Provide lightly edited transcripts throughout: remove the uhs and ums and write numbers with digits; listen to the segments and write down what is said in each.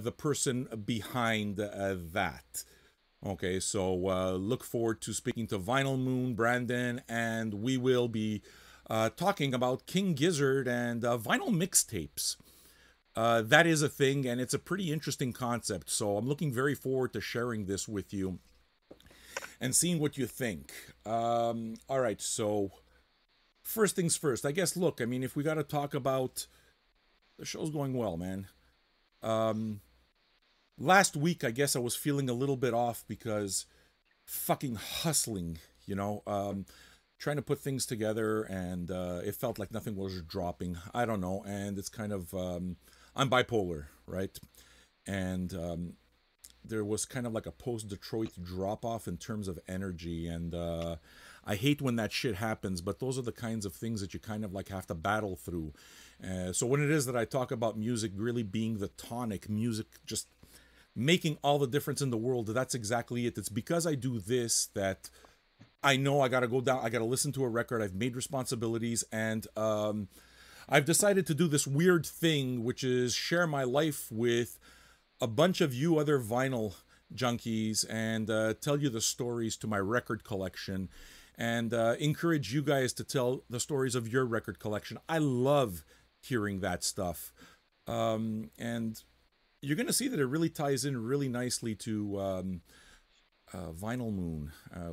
the person behind that. Okay, so look forward to speaking to Vinyl Moon, Brandon, and we will be talking about King Gizzard and vinyl mixtapes. That is a thing, and it's a pretty interesting concept. So I'm looking very forward to sharing this with you and seeing what you think. All right, so first things first. I guess, look, I mean, if we got to talk about the show's going well, man. Um, Last week, I guess I was feeling a little bit off because fucking hustling, trying to put things together, and it felt like nothing was dropping. I don't know, and it's kind of I'm bipolar, right? And there was kind of like a post Detroit drop off in terms of energy, and I hate when that shit happens, but those are the kinds of things that you kind of like have to battle through. So when it is that I talk about music really being the tonic, music just making all the difference in the world, that's exactly it. It's because I do this that I know I gotta go down, I gotta listen to a record, I've made responsibilities, and I've decided to do this weird thing, which is share my life with a bunch of you other vinyl junkies and tell you the stories to my record collection and encourage you guys to tell the stories of your record collection. I love hearing that stuff. And you're going to see that it really ties in really nicely to Vinyl Moon,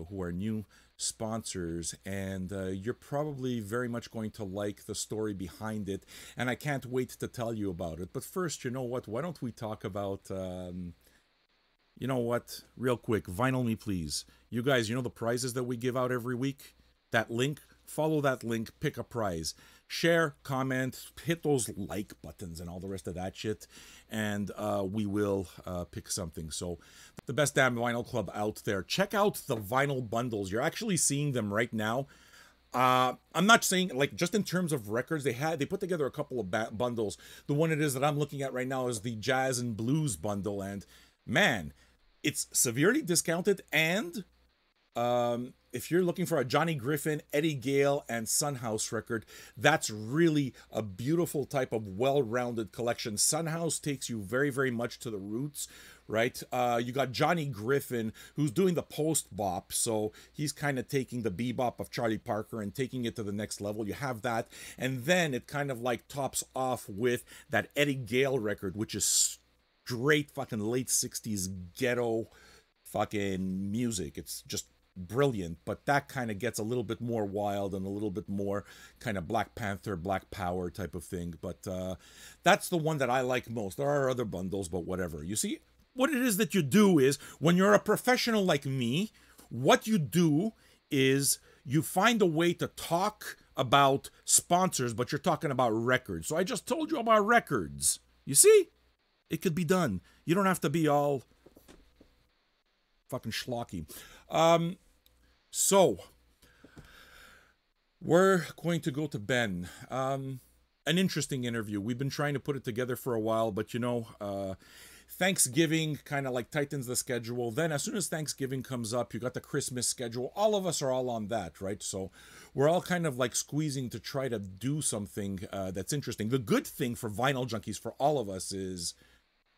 who are new sponsors, and you're probably very much going to like the story behind it, and I can't wait to tell you about it. But first, you know what? Why don't we talk about, you know what? Real quick, Vinyl Me Please. You guys, you know the prizes that we give out every week? That link, follow that link, pick a prize. Share, comment, hit those like buttons and all the rest of that shit, and we will pick something. So the best damn vinyl club out there. Check out the vinyl bundles. You're actually seeing them right now. I'm not saying like just in terms of records. They put together a couple of bundles. The one it is that I'm looking at right now is the jazz and blues bundle, and man, it's severely discounted. And if you're looking for a Johnny Griffin, Eddie Gale, and Sunhouse record, that's really a beautiful type of well-rounded collection. Sunhouse takes you very, very much to the roots, right? You got Johnny Griffin, who's doing the post-bop, so he's kind of taking the bebop of Charlie Parker and taking it to the next level. You have that, and then it kind of like tops off with that Eddie Gale record, which is straight fucking late 60s ghetto fucking music. It's just brilliant, but that kind of gets a little bit more wild and a little bit more kind of Black Panther, Black Power type of thing. But that's the one that I like most. There are other bundles, but whatever. You see, what it is that you do is when you're a professional like me, what you do is you find a way to talk about sponsors, but you're talking about records. So I just told you about records. You see, it could be done. You don't have to be all fucking schlocky. So, we're going to go to Ben. An interesting interview. We've been trying to put it together for a while, but Thanksgiving kind of like tightens the schedule. Then as soon as Thanksgiving comes up, you got the Christmas schedule. All of us are all on that, right? So we're all kind of like squeezing to try to do something that's interesting. The good thing for vinyl junkies, for all of us, is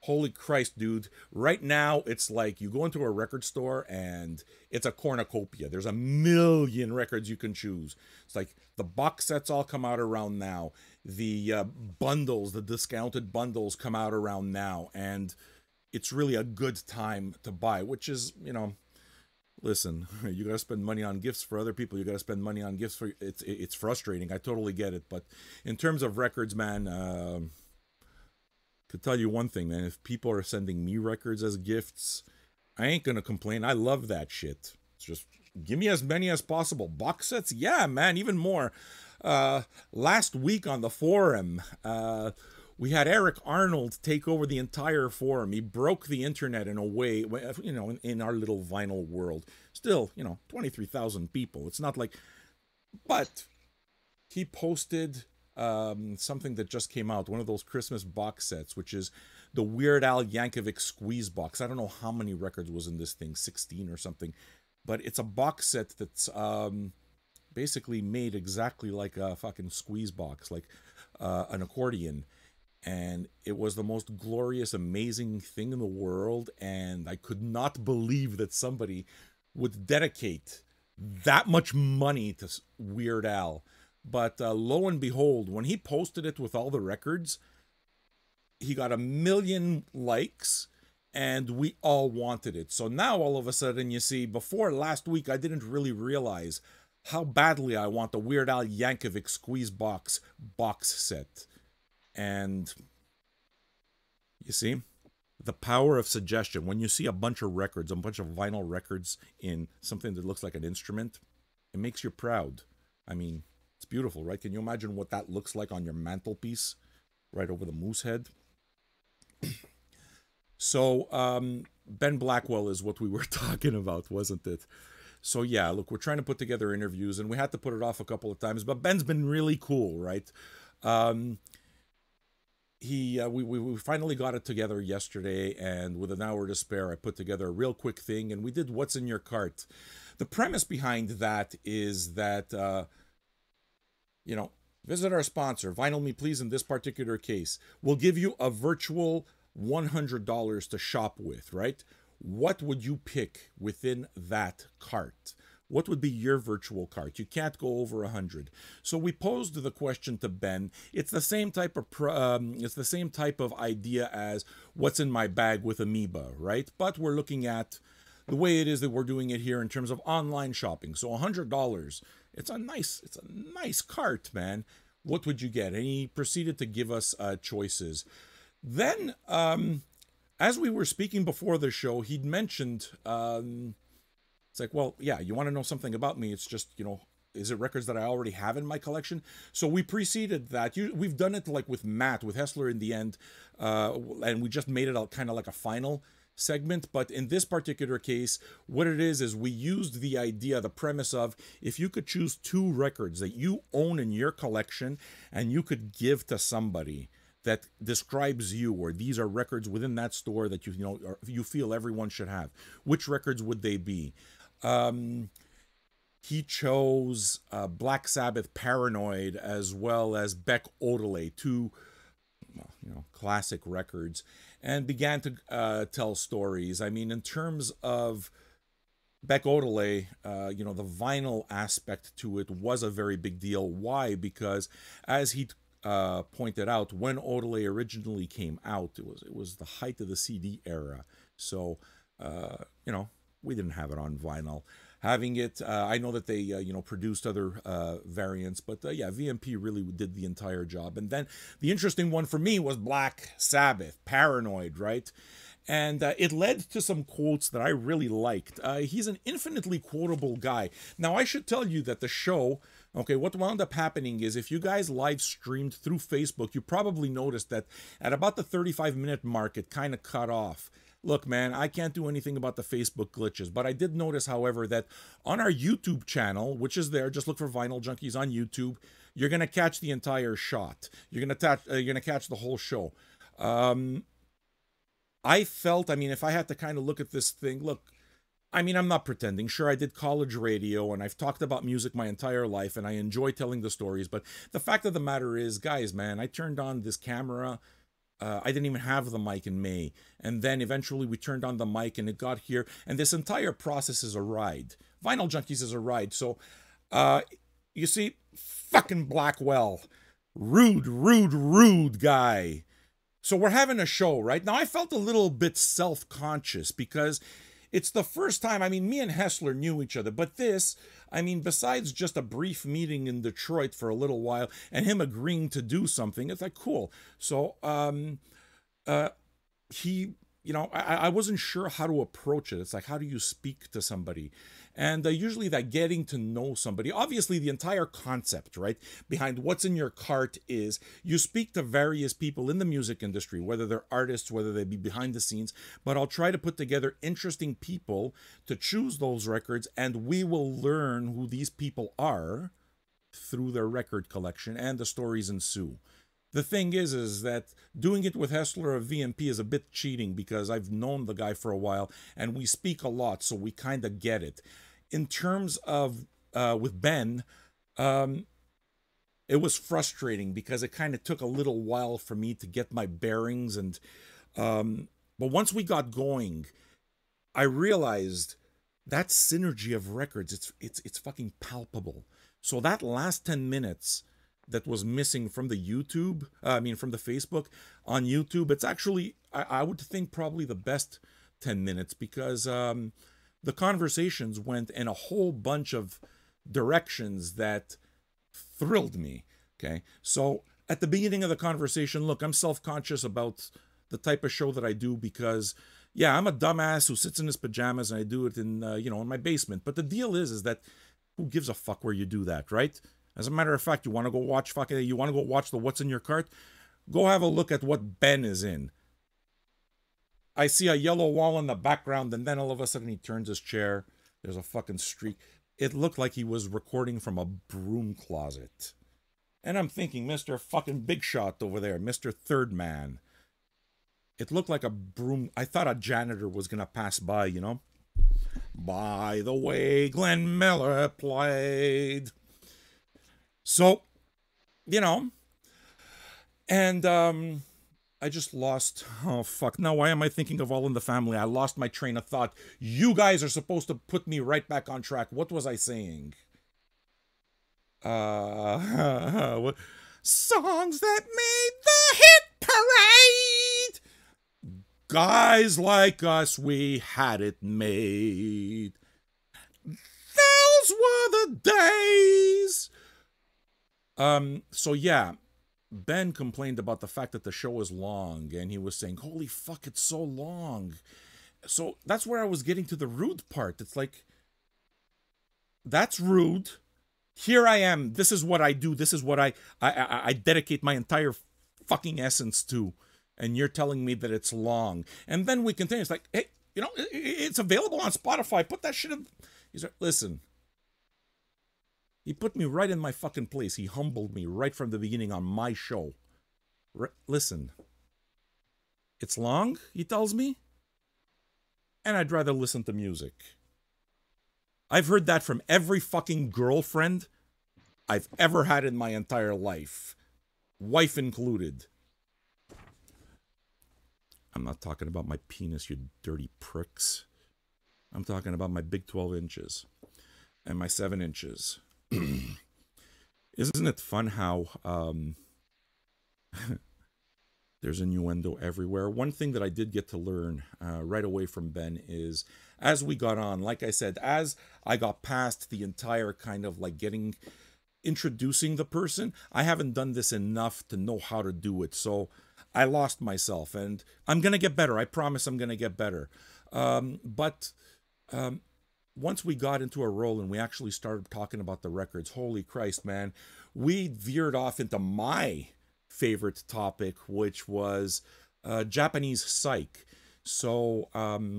holy Christ, dude. Right now, it's like you go into a record store and it's a cornucopia. There's a million records you can choose. It's like the box sets all come out around now. The bundles, the discounted bundles come out around now. And it's really a good time to buy, which is, listen, you got to spend money on gifts for other people. You got to spend money on gifts for, it's frustrating. I totally get it. But in terms of records, man, could tell you one thing, man. If people are sending me records as gifts, I ain't gonna complain. I love that shit. It's just give me as many as possible. Box sets, yeah, man, even more. Last week on the forum, we had Eric Arnold take over the entire forum. He broke the internet in a way, in our little vinyl world. Still, 23,000 people. It's not like, but he posted something that just came out, one of those Christmas box sets, which is the Weird Al Yankovic squeeze box. I don't know how many records was in this thing, 16 or something, but it's a box set that's basically made exactly like a fucking squeeze box, like an accordion. And it was the most glorious, amazing thing in the world. And I could not believe that somebody would dedicate that much money to Weird Al. But lo and behold, when he posted it with all the records, he got 1 million likes, and we all wanted it. So now all of a sudden, you see, before last week, I didn't really realize how badly I want the Weird Al Yankovic Squeeze box set. And you see, the power of suggestion. When you see a bunch of records, a bunch of vinyl records in something that looks like an instrument, it makes you proud. I mean, it's beautiful, right? Can you imagine what that looks like on your mantelpiece right over the moose head? So, Ben Blackwell is what we were talking about, wasn't it? So, yeah, look, we're trying to put together interviews, and we had to put it off a couple of times, but Ben's been really cool, right? We finally got it together yesterday, and with an hour to spare, I put together a real quick thing, and we did What's in Your Cart. The premise behind that is that, visit our sponsor, Vinyl Me Please, in this particular case. We'll give you a virtual $100 to shop with, right? What would you pick within that cart? What would be your virtual cart? You can't go over 100. So we posed the question to Ben. It's the same type of idea as what's in my bag with Amoeba, right? But we're looking at the way it is that we're doing it here in terms of online shopping. So $100. It's a nice cart, man. What would you get? And he proceeded to give us choices. Then, as we were speaking before the show, he'd mentioned, it's like, well, yeah, you want to know something about me. It's just, is it records that I already have in my collection? So we preceded that. We've done it like with Matt, with Hessler in the end, and we just made it kind of like a final segment. But in this particular case, what it is we used the idea, the premise of, if you could choose 2 records that you own in your collection and you could give to somebody that describes you, or these are records within that store that you feel everyone should have, which records would they be? He chose Black Sabbath Paranoid as well as Beck Odelay, 2 classic records, and began to tell stories. I mean, in terms of Beck Odelay, the vinyl aspect to it was a very big deal. Why? Because as he pointed out, when Odelay originally came out, it was the height of the CD era. So, we didn't have it on vinyl. Having it, I know that they, produced other variants, but yeah, VMP really did the entire job. And then the interesting one for me was Black Sabbath, Paranoid, right? And it led to some quotes that I really liked. He's an infinitely quotable guy. Now, I should tell you that the show, okay, what wound up happening is if you guys live streamed through Facebook, you probably noticed that at about the 35-minute mark, it kind of cut off. Look, man, I can't do anything about the Facebook glitches, but I did notice, however, that on our YouTube channel, which is there, just look for Vinyl Junkies on YouTube, you're going to catch the entire shot. You're going to catch the whole show. I felt, if I had to kind of look at this thing, look, I'm not pretending. Sure, I did college radio, and I've talked about music my entire life, and I enjoy telling the stories, but the fact of the matter is, guys, man, I turned on this camera. I didn't even have the mic in May, and then eventually we turned on the mic, and it got here, and this entire process is a ride. Vinyl Junkies is a ride, so, you see, fucking Blackwell, rude guy. So we're having a show, right? Now, I felt a little bit self-conscious because it's the first time, me and Hessler knew each other, but this, besides just a brief meeting in Detroit for a little while and him agreeing to do something, it's like, cool. So, he, I wasn't sure how to approach it. It's like, how do you speak to somebody? And usually that getting to know somebody, obviously the entire concept, right, behind what's in your cart is you speak to various people in the music industry, whether they're artists, whether they be behind the scenes, but I'll try to put together interesting people to choose those records, and we will learn who these people are through their record collection, and the stories ensue. The thing is that doing it with Hessler of VMP is a bit cheating because I've known the guy for a while and we speak a lot, so we kind of get it. In terms of with Ben, it was frustrating because it kind of took a little while for me to get my bearings. And but once we got going, I realized that synergy of records, it's fucking palpable. So that last 10 minutes that was missing from the YouTube, from the Facebook on YouTube, it's actually, I would think, probably the best 10 minutes because the conversations went in a whole bunch of directions that thrilled me. Okay. So at the beginning of the conversation, look, I'm self-conscious about the type of show that I do because, yeah, I'm a dumbass who sits in his pajamas and I do it in, in my basement. But the deal is that who gives a fuck where you do that, right? As a matter of fact, you want to go watch the What's in Your Cart? Go have a look at what Ben is in. I see a yellow wall in the background, and then all of a sudden he turns his chair. There's a fucking streak. It looked like he was recording from a broom closet. And I'm thinking, Mr. fucking Big Shot over there, Mr. Third Man. It looked like a broom. I thought a janitor was going to pass by, you know? By the way, Glenn Miller played. So, and I just lost, oh fuck, now why am I thinking of All in the Family? I lost my train of thought. You guys are supposed to put me right back on track. What was I saying? Songs that made the hit parade. Guys like us, we had it made. Those were the days. So yeah, Ben complained about the fact that the show is long, and he was saying, holy fuck, it's so long. So that's where I was getting to the rude part. It's like, that's rude. Here I am. This is what I do. This is what I dedicate my entire fucking essence to. And you're telling me that it's long. And then we continue. It's like, hey, it's available on Spotify. Put that shit in. He's like, listen. He put me right in my fucking place. He humbled me right from the beginning on my show. Listen. It's long, he tells me. And I'd rather listen to music. I've heard that from every fucking girlfriend I've ever had in my entire life. Wife included. I'm not talking about my penis, you dirty pricks. I'm talking about my big 12 inches. And my 7 inches. Isn't it fun how there's innuendo everywhere? One thing that I did get to learn right away from Ben is, as we got on, like I said, as I got past the entire kind of like introducing the person, I haven't done this enough to know how to do it. So I lost myself, and I'm going to get better. I promise I'm going to get better. But once we got into a role and we actually started talking about the records, holy Christ, man, we veered off into my favorite topic, which was Japanese psych. So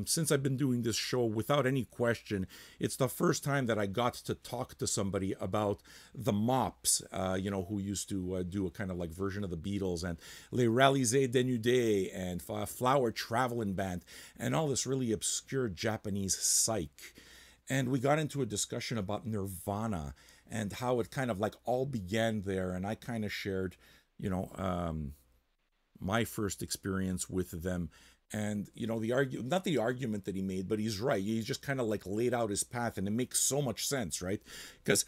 since I've been doing this show, without any question, it's the first time that I got to talk to somebody about the Mops, who used to do a kind of like version of the Beatles, and Les Réalisés Dénudés, and Flower Traveling Band, and all this really obscure Japanese psych. And we got into a discussion about Nirvana and how it kind of like all began there. And I kind of shared, my first experience with them. And, not the argument that he made, but he's right. He just kind of like laid out his path, and it makes so much sense, right? Because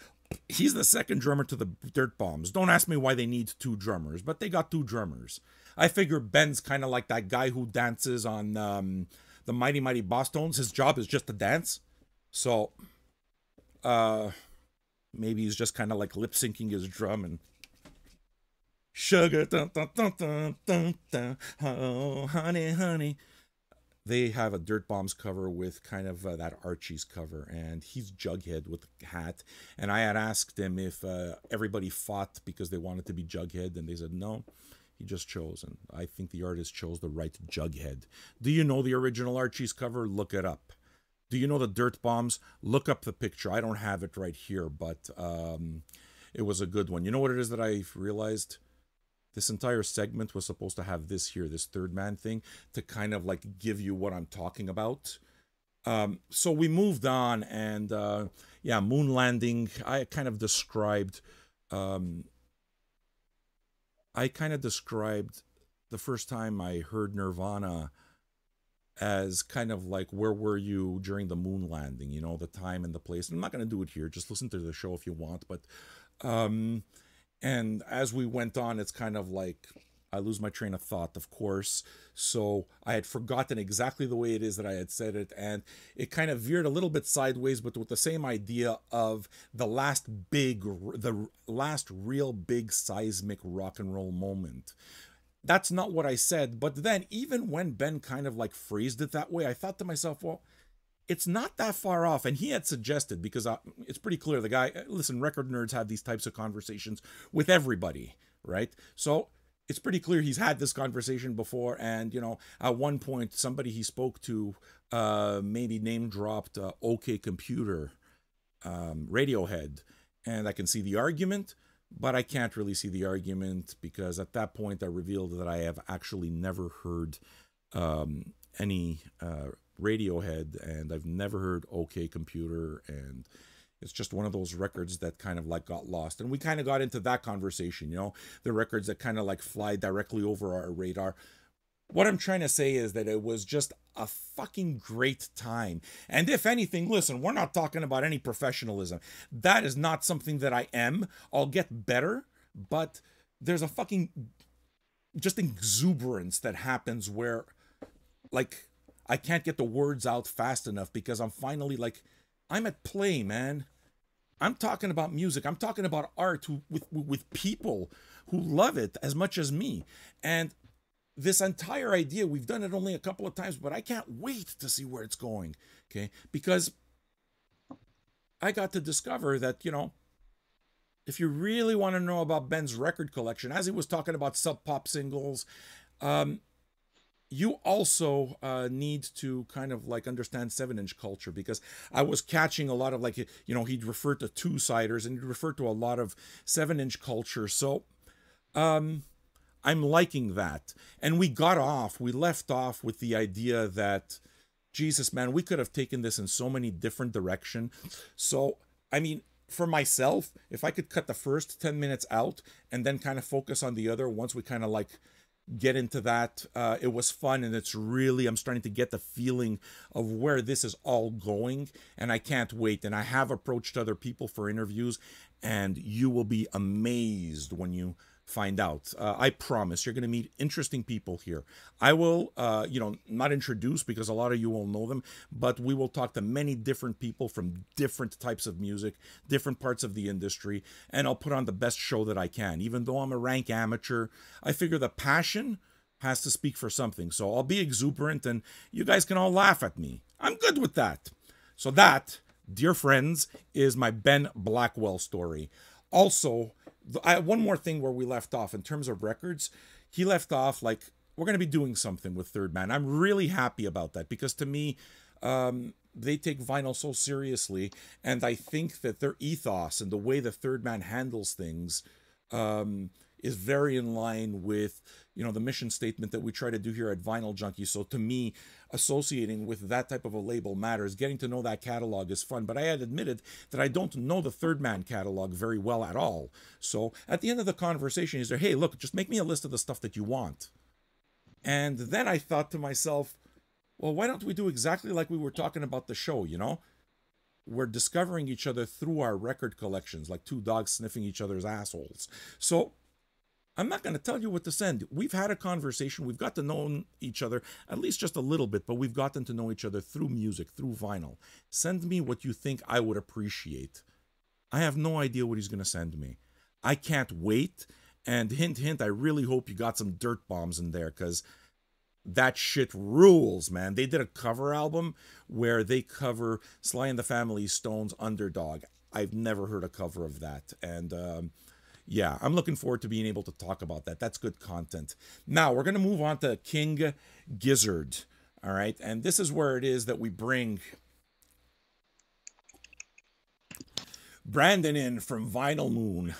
he's the second drummer to the Dirt Bombs. Don't ask me why they need 2 drummers, but they got 2 drummers. I figure Ben's kind of like that guy who dances on the Mighty Mighty Boss Tones. His job is just to dance. So, maybe he's just kind of like lip syncing his drum and sugar, dun, dun, dun, dun, dun, dun, oh, honey, honey. They have a Dirt Bombs cover with kind of that Archie's cover, and he's Jughead with a hat. And I had asked him if everybody fought because they wanted to be Jughead, and they said no. He just chose, and I think the artist chose the right Jughead. Do you know the original Archie's cover? Look it up. Do you know the Dirt Bombs? Look up the picture. I don't have it right here, but it was a good one. You know what it is that I realized? This entire segment was supposed to have this here, this third man thing, to kind of like give you what I'm talking about. So we moved on, and moon landing. I kind of described I kind of described the first time I heard Nirvana as kind of like, where were you during the moon landing, you know, the time and the place. And I'm not going to do it here, just listen to the show if you want. But um and as we went on, it's kind of like I lose my train of thought, of course. So I had forgotten exactly the way it is that I had said it, and it kind of veered a little bit sideways, but with the same idea of the last real big seismic rock and roll moment. That's not what I said, but then even when Ben kind of like phrased it that way, I thought to myself, well, it's not that far off. And he had suggested, because it's pretty clear the guy, listen, record nerds have these types of conversations with everybody, right? So it's pretty clear he's had this conversation before. And, you know, at one point, somebody he spoke to maybe name dropped OK Computer, Radiohead. And I can see the argument, but I can't really see the argument, because at that point I revealed that I have actually never heard any Radiohead, and I've never heard OK Computer, and it's just one of those records that kind of like got lost. And we kind of got into that conversation, you know, the records that kind of like fly directly over our radar. What I'm trying to say is that it was just a fucking great time. And if anything, listen, we're not talking about any professionalism. That is not something that I am. I'll get better, but there's a fucking just exuberance that happens where, like, I can't get the words out fast enough, because I'm finally like, I'm at play, man. I'm talking about music. I'm talking about art with people who love it as much as me. And this entire idea, we've done it only a couple of times, but I can't wait to see where it's going. Okay. Because I got to discover that, you know, if you really want to know about Ben's record collection, as he was talking about Sub Pop singles, you also need to kind of like understand 7-inch culture, because I was catching a lot of like, you know, he'd refer to two-siders and he'd refer to a lot of 7-inch culture. So I'm liking that. And we left off with the idea that, Jesus, man, we could have taken this in so many different directions. So, I mean, for myself, if I could cut the first 10 minutes out and then kind of focus on the other once we kind of like get into that, it was fun. And it's really, I'm starting to get the feeling of where this is all going, and I can't wait. And I have approached other people for interviews, and you will be amazed when you find out. I promise you're going to meet interesting people here. I will, you know, not introduce, because a lot of you will know them, but we will talk to many different people from different types of music, different parts of the industry, and I'll put on the best show that I can. Even though I'm a rank amateur, I figure the passion has to speak for something. So I'll be exuberant, and you guys can all laugh at me. I'm good with that. So that, dear friends, is my Ben Blackwell story. Also, one more thing where we left off in terms of records. He left off like, we're going to be doing something with Third Man. I'm really happy about that, because to me, they take vinyl so seriously, and I think that their ethos and the way the Third Man handles things is very in line with, you know, the mission statement that we try to do here at Vinyl Junkies. So to me, associating with that type of a label matters. Getting to know that catalog is fun, but I had admitted that I don't know the Third Man catalog very well at all. So at the end of the conversation, he said, hey, look, just make me a list of the stuff that you want. And then I thought to myself, well, why don't we do exactly like we were talking about the show, you know? We're discovering each other through our record collections, like two dogs sniffing each other's assholes. So I'm not going to tell you what to send. We've had a conversation. We've got to know each other, at least just a little bit, but we've gotten to know each other through music, through vinyl. Send me what you think I would appreciate. I have no idea what he's going to send me. I can't wait. And hint, hint, I really hope you got some dirt bombs in there, because that shit rules, man. They did a cover album where they cover Sly and the Family Stone's Underdog. I've never heard a cover of that. And, yeah, I'm looking forward to being able to talk about that. That's good content. Now, we're going to move on to King Gizzard, all right? And this is where it is that we bring Brandon in from Vinyl Moon.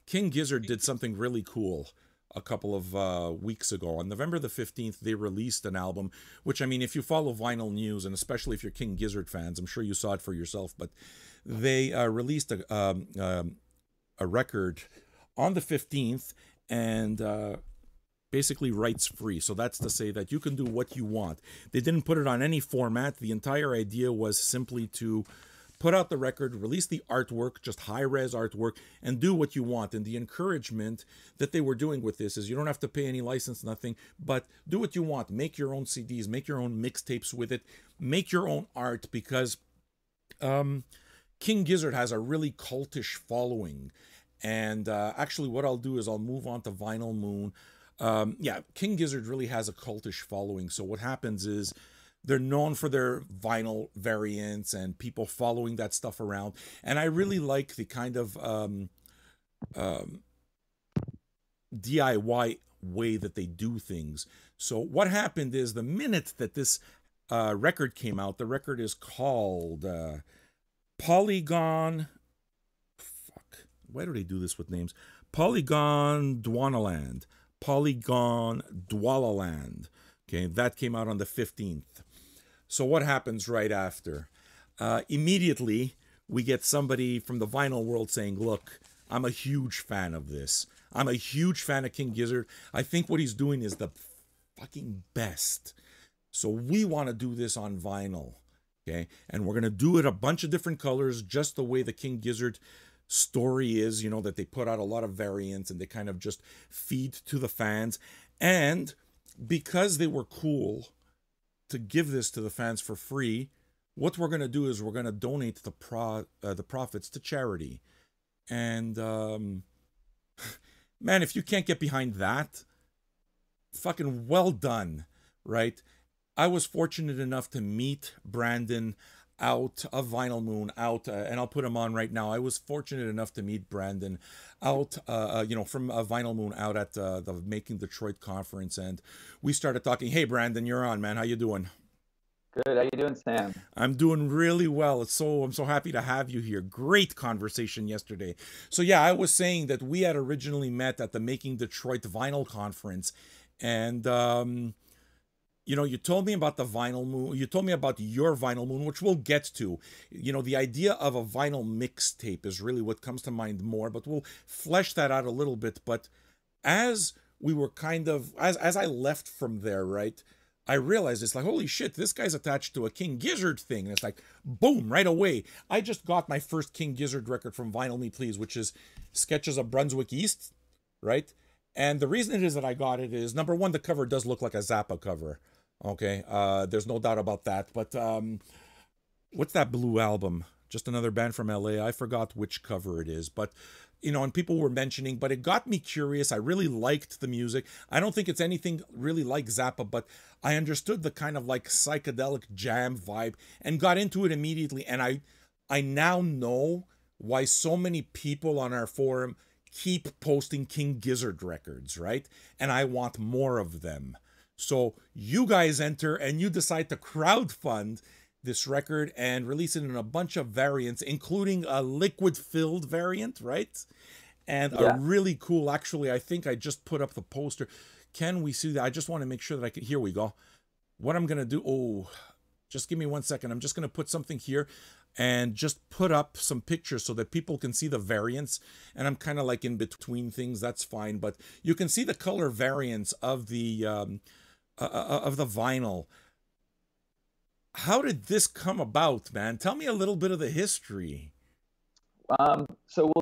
King Gizzard did something really cool a couple of weeks ago. On November the 15th, they released an album, which, I mean, if you follow vinyl news, and especially if you're King Gizzard fans, I'm sure you saw it for yourself, but they released a record on the 15th, and basically rights free. So that's to say that you can do what you want. They didn't put it on any format. The entire idea was simply to put out the record, release the artwork, just high-res artwork, and do what you want. And the encouragement that they were doing with this is you don't have to pay any license, nothing, but do what you want. Make your own CDs, make your own mixtapes with it, make your own art, because King Gizzard has a really cultish following. And actually what I'll do is I'll move on to Vinyl Moon. Yeah, King Gizzard really has a cultish following. So what happens is they're known for their vinyl variants and people following that stuff around. And I really like the kind of DIY way that they do things. So what happened is the minute that this record came out, the record is called Polygon. Fuck. Why do they do this with names? Polygon Dwanaland. Polygon Dwalaland. Okay, that came out on the 15th. So what happens right after? Immediately, we get somebody from the vinyl world saying, look, I'm a huge fan of this. I'm a huge fan of King Gizzard. I think what he's doing is the fucking best. So we want to do this on vinyl. Okay, and we're going to do it a bunch of different colors, just the way the King Gizzard story is, you know, that they put out a lot of variants and they kind of just feed to the fans. And because they were cool to give this to the fans for free, what we're going to do is we're going to donate the profits to charity. And man, if you can't get behind that, fucking well done, right? I was fortunate enough to meet Brandon out of Vinyl Moon, and I'll put him on right now. I was fortunate enough to meet Brandon out, you know, from Vinyl Moon out at the Making Detroit conference, and we started talking. Hey, Brandon, you're on, man. How you doing? Good. How you doing, Sam? I'm doing really well. I'm so happy to have you here. Great conversation yesterday. So yeah, I was saying that we had originally met at the Making Detroit Vinyl conference, and you know, you told me about the Vinyl Moon. You told me about your Vinyl Moon, which we'll get to. You know, the idea of a vinyl mixtape is really what comes to mind more, but we'll flesh that out a little bit. But as we were kind of, as I left from there, right, I realized it's like, holy shit, this guy's attached to a King Gizzard thing. And it's like, boom, right away. I just got my first King Gizzard record from Vinyl Me Please, which is Sketches of Brunswick East, right? And the reason it is that I got it is, number one, the cover does look like a Zappa cover. Okay, there's no doubt about that. But what's that Blue album? Just another band from LA. I forgot which cover it is. But, you know, and people were mentioning, but it got me curious. I really liked the music. I don't think it's anything really like Zappa, but I understood the kind of like psychedelic jam vibe and got into it immediately. And I now know why so many people on our forum keep posting King Gizzard records, right? And I want more of them. So you guys enter and you decide to crowdfund this record and release it in a bunch of variants, including a liquid-filled variant, right? And a really cool, actually, I think I just put up the poster. Can we see that? I just want to make sure that I can, here we go. What I'm going to do, oh, just give me 1 second. I'm just going to put something here and just put up some pictures so that people can see the variants. And I'm kind of like in between things, that's fine. But you can see the color variants of the vinyl. How did this come about, man? Tell me a little bit of the history. So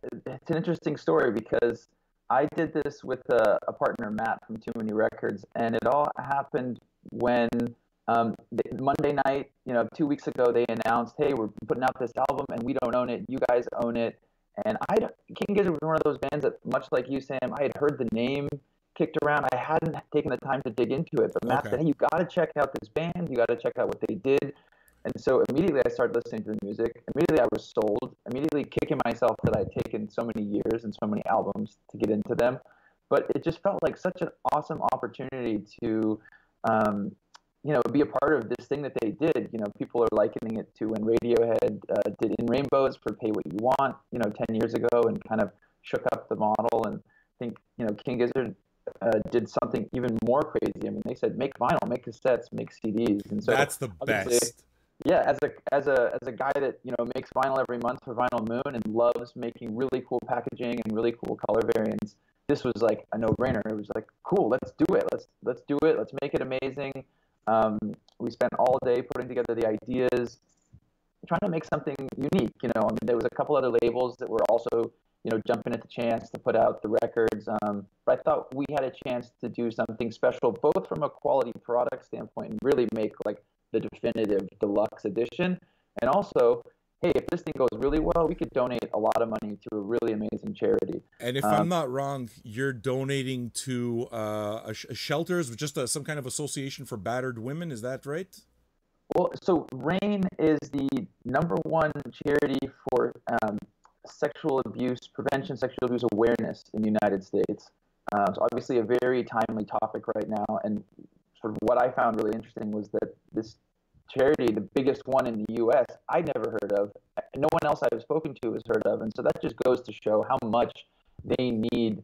it's an interesting story because I did this with a partner, Matt, from Too Many Records, and it all happened when Monday night, 2 weeks ago, they announced, hey, we're putting out this album and we don't own it. You guys own it. And King Gizzard was one of those bands that, much like you, Sam, I had heard the name kicked around. I hadn't taken the time to dig into it, but Matt said, hey, you got to check out this band. You got to check out what they did. And so immediately I started listening to the music. Immediately I was sold. Immediately kicking myself that I'd taken so many years and so many albums to get into them. But it just felt like such an awesome opportunity to, be a part of this thing that they did. People are likening it to when Radiohead did In Rainbows for Pay What You Want, 10 years ago, and kind of shook up the model. And I think, King Gizzard did something even more crazy. I mean, they said, make vinyl, make cassettes, make CDs. And so that's the best. Yeah, as a guy that makes vinyl every month for Vinyl Moon and loves making really cool packaging and really cool color variants, this was like a no-brainer. It was like, cool, let's do it. Let's do it. Let's make it amazing. We spent all day putting together the ideas, trying to make something unique. You know, I mean, there was a couple other labels that were also, you know, jumping at the chance to put out the records. But I thought we had a chance to do something special, both from a quality product standpoint and really make like the definitive deluxe edition, and also, hey, if this thing goes really well, we could donate a lot of money to a really amazing charity. And if I'm not wrong, you're donating to a shelters, just some kind of association for battered women. Is that right? Well, so RAIN is the #1 charity for sexual abuse prevention, sexual abuse awareness in the United States. So obviously a very timely topic right now. And sort of what I found really interesting was that this charity, the biggest one in the U.S., I'd never heard of. No one else I've spoken to has heard of. And so that just goes to show how much they need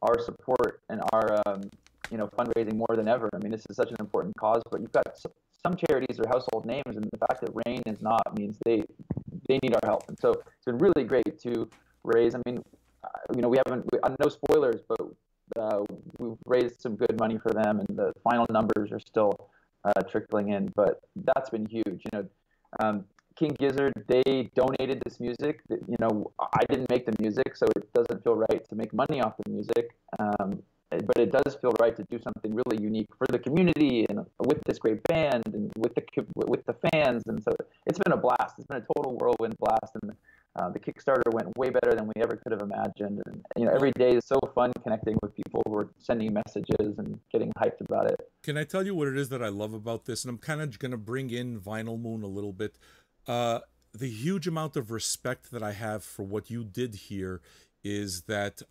our support and our you know, fundraising more than ever. I mean, this is such an important cause, but you've got some charities are household names, and the fact that RAIN is not means they need our help. And so it's been really great to raise. I mean, you know, no spoilers, but we've raised some good money for them, and the final numbers are still trickling in. But that's been huge. You know, King Gizzard, they donated this music. You know, I didn't make the music, so it doesn't feel right to make money off the music. But it does feel right to do something really unique for the community and with this great band and with the fans. And so it's been a blast. It's been a total whirlwind blast. And the Kickstarter went way better than we ever could have imagined. And you know, every day is so fun connecting with people who are sending messages and getting hyped about it. Can I tell you what it is that I love about this? And I'm kind of going to bring in Vinyl Moon a little bit. The huge amount of respect that I have for what you did here is that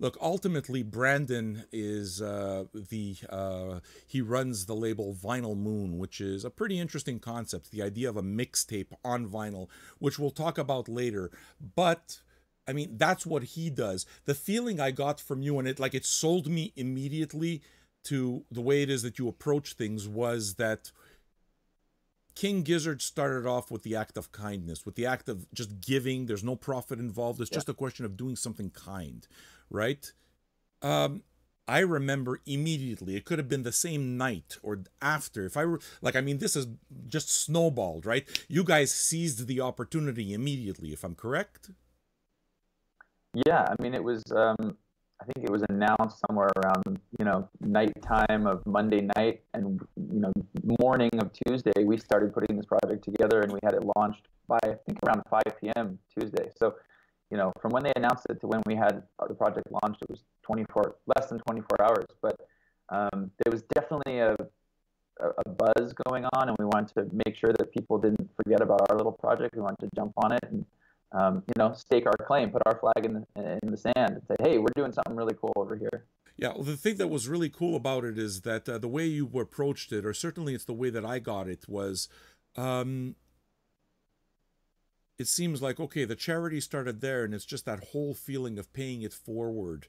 look, ultimately, Brandon is he runs the label Vinyl Moon, which is a pretty interesting concept, the idea of a mixtape on vinyl, which we'll talk about later. But, I mean, that's what he does. The feeling I got from you, and it sold me immediately to the way it is that you approach things, was that King Gizzard started off with the act of kindness, with the act of just giving. There's no profit involved. It's just a question of doing something kind. Right? I remember immediately, it could have been the same night or after. If I were like, I mean, this is just snowballed, right? You guys seized the opportunity immediately, if I'm correct. Yeah, I mean, it was, I think it was announced somewhere around, you know, nighttime of Monday night, and, you know, morning of Tuesday, we started putting this project together, and we had it launched by, I think, around 5 p.m. Tuesday. So, you know, from when they announced it to when we had the project launched, it was less than 24 hours. But there was definitely a buzz going on, and we wanted to make sure that people didn't forget about our little project. We wanted to jump on it and, you know, stake our claim, put our flag in the sand, and say, hey, we're doing something really cool over here. Yeah, well, the thing that was really cool about it is that the way you approached it, or certainly it's the way that I got it, was it seems like, okay, the charity started there, and it's just that whole feeling of paying it forward.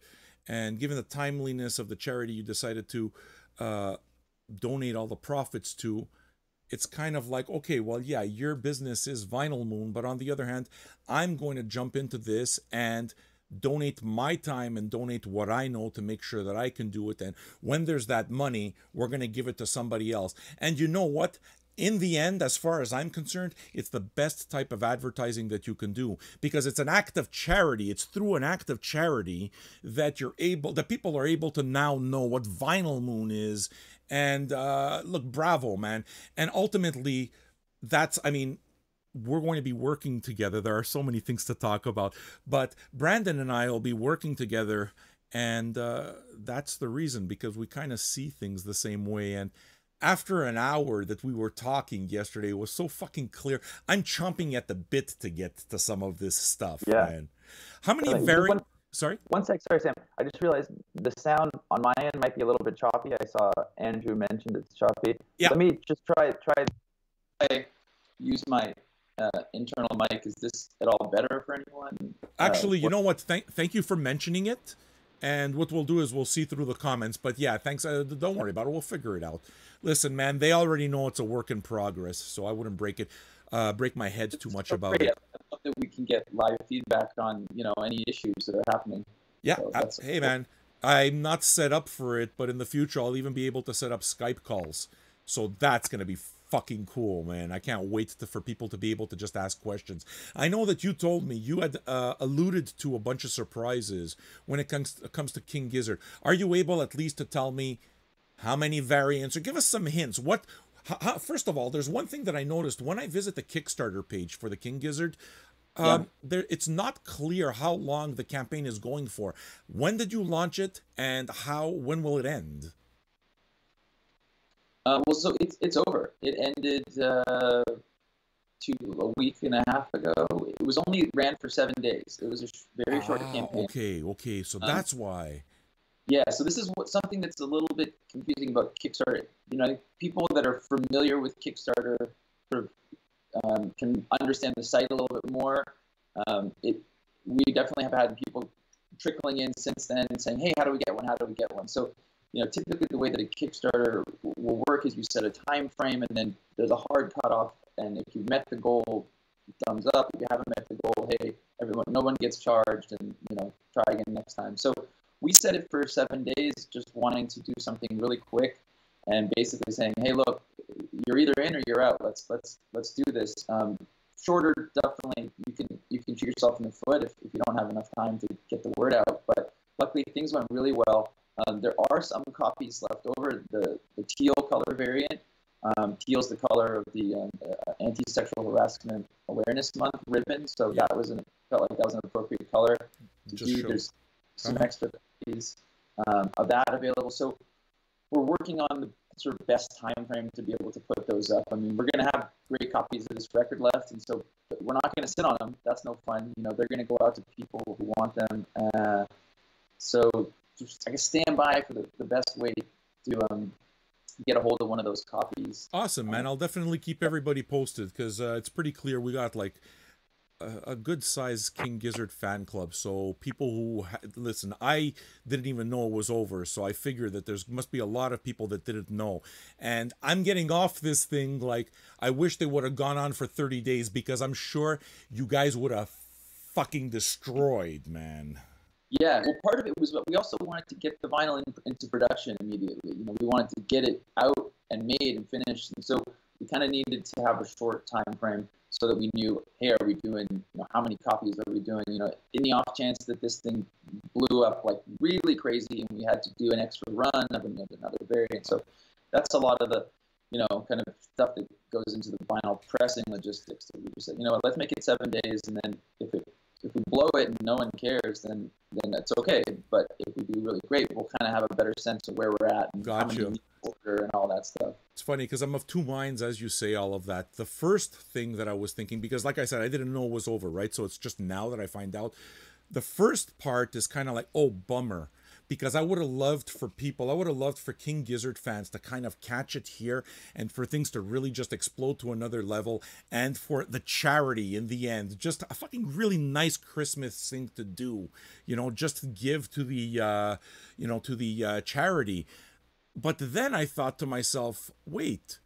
And given the timeliness of the charity you decided to donate all the profits to, it's kind of like, okay, well, yeah, your business is Vinyl Moon, but on the other hand, I'm going to jump into this and donate my time and donate what I know to make sure that I can do it. And when there's that money, we're going to give it to somebody else. And you know what? In the end, as far as I'm concerned, it's the best type of advertising that you can do, because it's an act of charity. It's through an act of charity that people are able to now know what Vinyl Moon is. And look, bravo, man. And ultimately, I mean, we're going to be working together. There are so many things to talk about, but Brandon and I will be working together, and that's the reason, because we kind of see things the same way. And after an hour that we were talking yesterday, it was so fucking clear. I'm chomping at the bit to get to some of this stuff, man. How many Sorry? One sec, sorry, Sam. I just realized the sound on my end might be a little bit choppy. I saw Andrew mentioned it's choppy. Yeah. Let me just try use my internal mic. Is this at all better for anyone? Actually, you know what? Thank you for mentioning it. And what we'll do is we'll see through the comments. But yeah, thanks. Don't worry about it. We'll figure it out. Listen, man, they already know it's a work in progress, so I wouldn't break my head too much about it. I love that we can get live feedback on, you know, any issues that are happening. Yeah. So that's Hey, cool. man, I'm not set up for it, but in the future, I'll even be able to set up Skype calls. So that's going to be fucking cool, man. I can't wait for people to be able to just ask questions. I know that you told me you had alluded to a bunch of surprises when it comes to King Gizzard. Are you able at least to tell me how many variants, or give us some hints? First of all, there's one thing that I noticed when I visit the Kickstarter page for the King Gizzard. Yeah. It's not clear how long the campaign is going for. When did you launch it, and when will it end? Well, so it's over. It ended a week and a half ago. It was only ran for 7 days. It was a very short campaign. Okay. So Um, that's why. yeah, so this is something that's a little bit confusing about Kickstarter. People that are familiar with Kickstarter sort of can understand the site a little bit more. We definitely have had people trickling in since then saying, "Hey, how do we get one? How do we get one?" So, typically the way that a Kickstarter will work is you set a time frame, and then there's a hard cutoff. And if you've met the goal, thumbs up. If you haven't met the goal, hey, no one gets charged, and try again next time. So we set it for 7 days, just wanting to do something really quick, and basically saying, hey, look, you're either in or you're out. Let's do this. Shorter, definitely, you can shoot yourself in the foot if you don't have enough time to get the word out. But luckily, things went really well. There are some copies left over. The teal color variant. Teal's the color of the Anti-Sexual Harassment Awareness Month ribbon, so Yeah. felt like that was an appropriate color to Just do. show. There's some extra copies of that available. So we're working on the sort of best time frame to be able to put those up. I mean, we're going to have great copies of this record left, and so we're not going to sit on them. That's no fun. They're going to go out to people who want them. So just, I guess, stand by for the best way to get a hold of one of those copies. Awesome, man. I'll definitely keep everybody posted, because it's pretty clear we got like a good sized King Gizzard fan club. So people who listen, I didn't even know it was over, so I figure that there's must be a lot of people that didn't know. And I'm getting off this thing like I wish they would have gone on for 30 days, because I'm sure you guys would have fucking destroyed, man. Yeah, well, part of it was, but we also wanted to get the vinyl into production immediately. We wanted to get it out and made and finished, and so we kind of needed to have a short time frame so that we knew, hey, are we doing, how many copies are we doing? In the off chance that this thing blew up like really crazy and we had to do an extra run of another variant. So that's a lot of the, kind of stuff that goes into the vinyl pressing logistics. That we just said, let's make it 7 days, and then if we blow it and no one cares, then that's okay. But if we do really great, we'll kind of have a better sense of where we're at and how many we order and all that stuff. It's funny because I'm of two minds as you say all of that. The first thing that I was thinking, because like I said, I didn't know it was over, right? So it's just now that I find out. The first part is kind of like, oh, bummer. Because I would have loved for King Gizzard fans to kind of catch it here, and for things to really just explode to another level, and for the charity in the end, just a fucking really nice Christmas thing to do, just to give to the charity. But then I thought to myself, wait,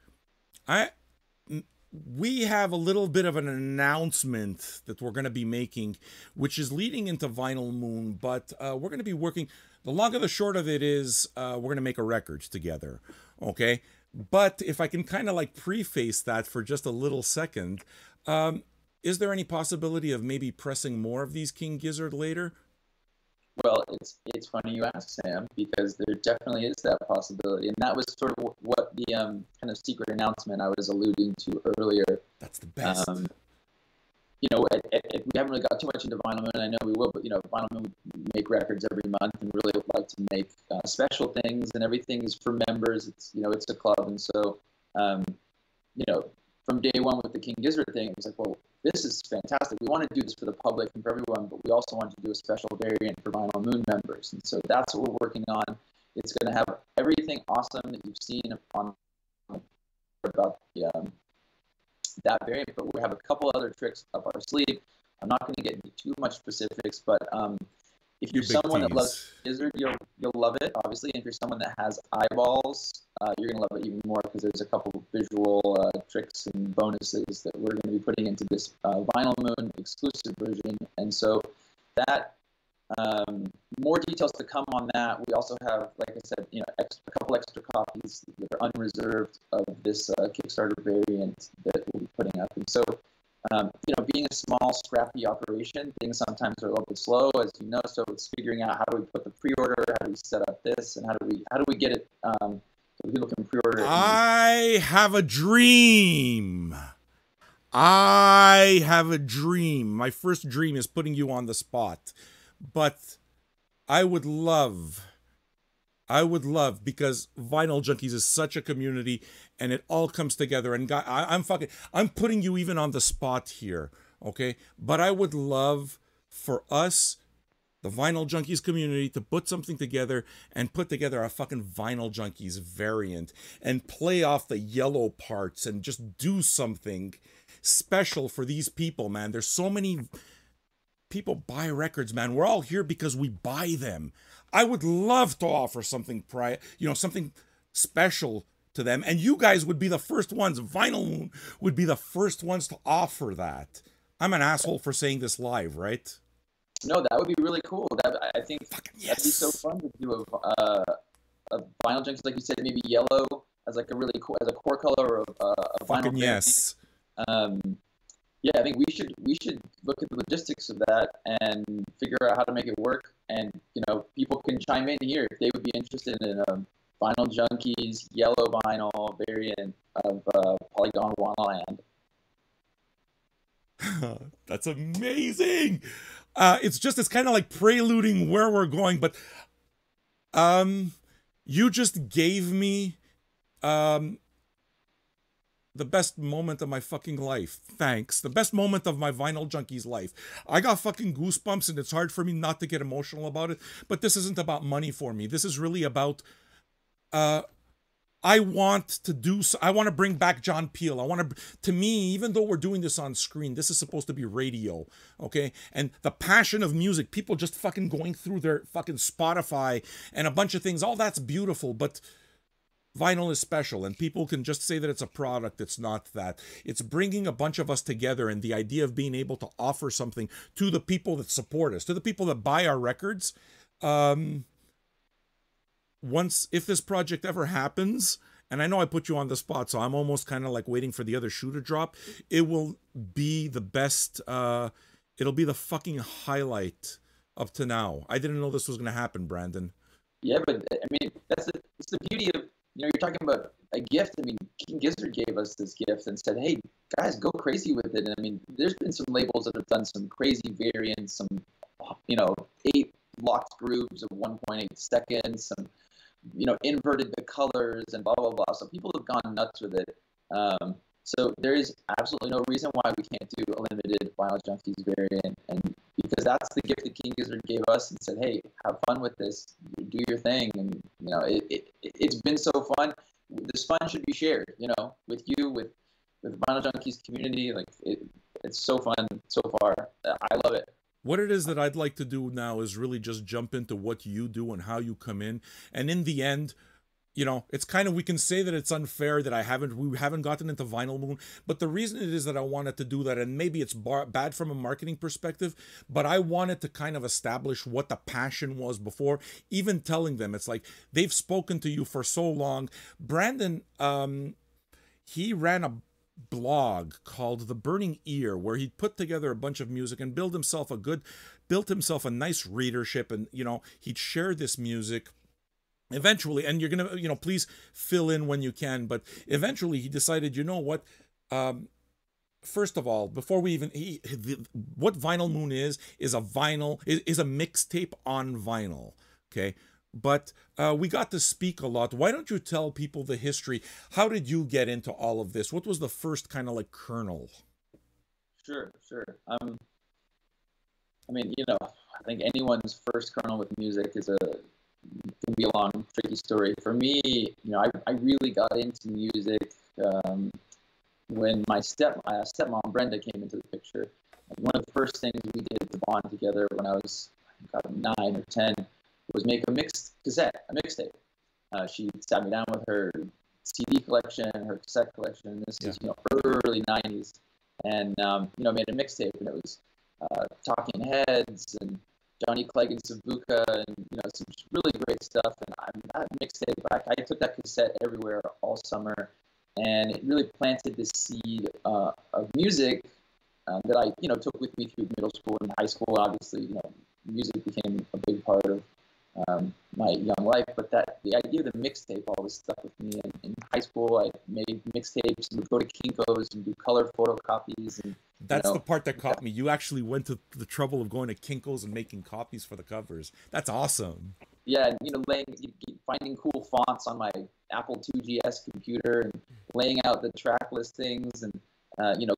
we have a little bit of an announcement that we're going to be making, which is leading into Vinyl Moon, but we're going to be working. The long and the short of it is we're going to make a record together, okay? But if I can kind of like preface that for just a little second, is there any possibility of maybe pressing more of these King Gizzard later? Well, it's funny you ask, Sam, because there definitely is that possibility, and that was sort of what the kind of secret announcement I was alluding to earlier. That's the best. We haven't really got too much into Vinyl Moon. I know we will, but Vinyl Moon would make records every month, and really like to make special things, and everything is for members. It's it's a club, and so from day one with the King Gizzard thing, it was like, well, this is fantastic. We want to do this for the public and for everyone, but we also want to do a special variant for Vinyl Moon members. And so that's what we're working on. It's going to have everything awesome that you've seen on about that variant, but we have a couple other tricks up our sleeve. I'm not going to get into too much specifics, but if you're someone that loves Gizzard, you'll love it, obviously. And if you're someone that has eyeballs, you're going to love it even more, because there's a couple of visual tricks and bonuses that we're going to be putting into this Vinyl Moon exclusive version. And so that More details to come on that. We also have, like I said, a couple extra copies that are unreserved of this Kickstarter variant that we'll be putting up. And so, being a small, scrappy operation, things sometimes are a little bit slow, as you know. So it's figuring out how do we put the pre-order, how do we set up this, and how do we get it so people can pre-order it. I have a dream. I have a dream. My first dream is putting you on the spot. But I would love, because Vinyl Junkies is such a community and it all comes together. And I'm putting you even on the spot here, okay? But I would love for us, the Vinyl Junkies community, to put something together and put together a fucking Vinyl Junkies variant and play off the yellow parts and just do something special for these people, man. There's so many people buy records, man. We're all here because we buy them. I would love to offer something something special to them, and you guys would be the first ones. Vinyl Moon would be the first ones to offer that. I'm an asshole for saying this live, right? No, that would be really cool. I think that'd be so fun to do a Vinyl Junkies, like you said, maybe yellow as like a really cool, as a core color of a vinyl. Yes. Yeah, I think we should look at the logistics of that and figure out how to make it work. And people can chime in here if they would be interested in a Vinyl Junkies yellow vinyl variant of Polygon Wonderland. That's amazing. It's kind of like preluding where we're going, but you just gave me the best moment of my fucking life. Thanks. The best moment of my Vinyl Junkies life. I got fucking goosebumps, and it's hard for me not to get emotional about it, but this isn't about money for me. This is really about I want to bring back John Peel. To me, even though we're doing this on screen, this is supposed to be radio, okay? And the passion of music, people just fucking going through their fucking Spotify and a bunch of things, all that's beautiful, but vinyl is special, and people can just say that it's a product. It's not that. It's bringing a bunch of us together, and the idea of being able to offer something to the people that support us, to the people that buy our records. If this project ever happens, and I know I put you on the spot, so I'm almost kind of like waiting for the other shoe to drop, it will be the best, it'll be the fucking highlight up to now. I didn't know this was going to happen, Brandon. Yeah, but I mean, it's the beauty of, you're talking about a gift. I mean, King Gizzard gave us this gift and said, hey, guys, go crazy with it. And I mean, there's been some labels that have done some crazy variants, some, 8 locked grooves of 1.8 seconds, some, inverted the colors and blah, blah, blah. So people have gone nuts with it. So there is absolutely no reason why we can't do a limited Vinyl Junkies variant. And because that's the gift that King Gizzard gave us and said, hey, have fun with this, do your thing. And, it's been so fun. This fun should be shared, with you, with Vinyl Junkies community. Like, it's so fun so far. I love it. What it is that I'd like to do now is really just jump into what you do and how you come in. And in the end, it's kind of, we can say that it's unfair that we haven't gotten into Vinyl Moon, but the reason it is that I wanted to do that, and maybe it's bad from a marketing perspective, but I wanted to kind of establish what the passion was before even telling them. It's like, they've spoken to you for so long. Brandon, he ran a blog called The Burning Ear, where he put together a bunch of music and built himself a nice readership, and he'd share this music. Eventually, and you're gonna, please fill in when you can, but eventually he decided, first of all, before we even, what Vinyl Moon is a mixtape on vinyl, okay? But we got to speak a lot. Why don't you tell people the history? How did you get into all of this? What was the first kind of like kernel? Sure. I mean, I think anyone's first kernel with music can be a long, tricky story. For me, I really got into music when my stepmom Brenda came into the picture. One of the first things we did to bond together when I was 9 or 10 was make a mixtape. She sat me down with her CD collection, her cassette collection. This is early 90s, and made a mixtape, and it was Talking Heads and Johnny Clegg and Savuka, and some really great stuff. And that mixtape, I took that cassette everywhere all summer, and it really planted the seed of music that I took with me through middle school and high school. Obviously, music became a big part of my young life, but the idea of the mixtape always stuck with me. And in high school, I made mixtapes and would go to Kinko's and do color photocopies. And that's the part that caught me. You actually went to the trouble of going to Kinko's and making copies for the covers. That's awesome. Yeah, finding cool fonts on my Apple IIgs computer and laying out the track listings and